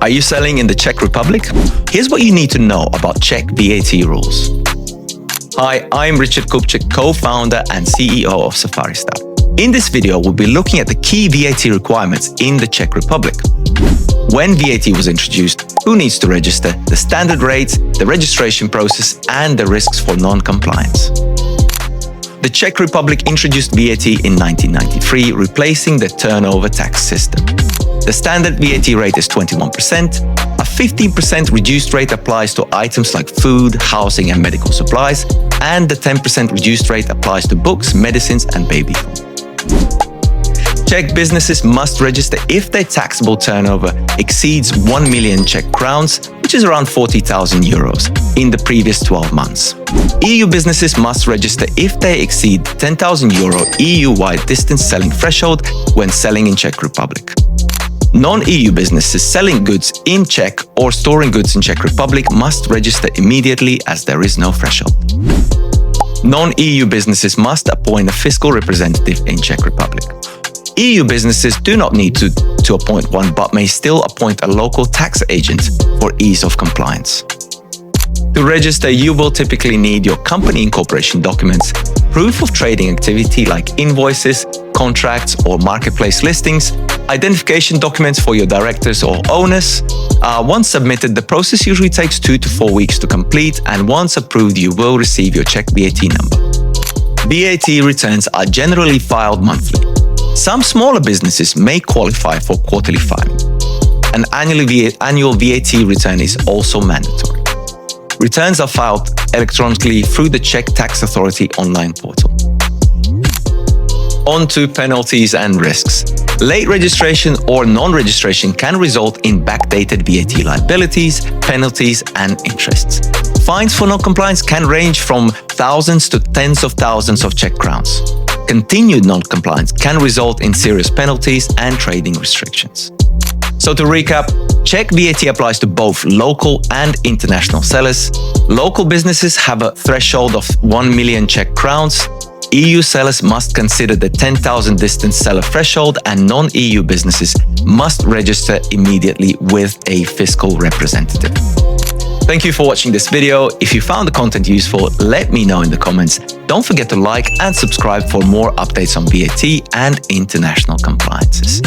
Are you selling in the Czech Republic? Here's what you need to know about Czech VAT rules. Hi, I'm Richard Kupček, co-founder and CEO of Safaristar. In this video, we'll be looking at the key VAT requirements in the Czech Republic. When VAT was introduced, who needs to register, the standard rates, the registration process, and the risks for non-compliance. The Czech Republic introduced VAT in 1993, replacing the turnover tax system. The standard VAT rate is 21%. A 15% reduced rate applies to items like food, housing, and medical supplies, and the 10% reduced rate applies to books, medicines, and baby food. Czech businesses must register if their taxable turnover exceeds 1 million Czech crowns, which is around 40,000 euros, in the previous 12 months. EU businesses must register if they exceed 10,000 euro EU-wide distance selling threshold when selling in Czech Republic. Non-EU businesses selling goods in Czech or storing goods in Czech Republic must register immediately as there is no threshold. Non-EU businesses must appoint a fiscal representative in Czech Republic. EU businesses do not need to appoint one, but may still appoint a local tax agent for ease of compliance. To register, you will typically need your company incorporation documents, proof of trading activity like invoices, contracts, or marketplace listings, identification documents for your directors or owners. Once submitted, the process usually takes 2 to 4 weeks to complete, and once approved, you will receive your Czech VAT number. VAT returns are generally filed monthly. Some smaller businesses may qualify for quarterly filing. An annual VAT return is also mandatory. Returns are filed electronically through the Czech Tax Authority online portal. On to penalties and risks. Late registration or non-registration can result in backdated VAT liabilities, penalties, and interests. Fines for non-compliance can range from thousands to tens of thousands of Czech crowns. Continued non-compliance can result in serious penalties and trading restrictions. So to recap, Czech VAT applies to both local and international sellers. Local businesses have a threshold of 1 million Czech crowns. EU sellers must consider the 10,000 distance seller threshold, and non-EU businesses must register immediately with a fiscal representative. Thank you for watching this video. If you found the content useful, let me know in the comments. Don't forget to like and subscribe for more updates on VAT and international compliances.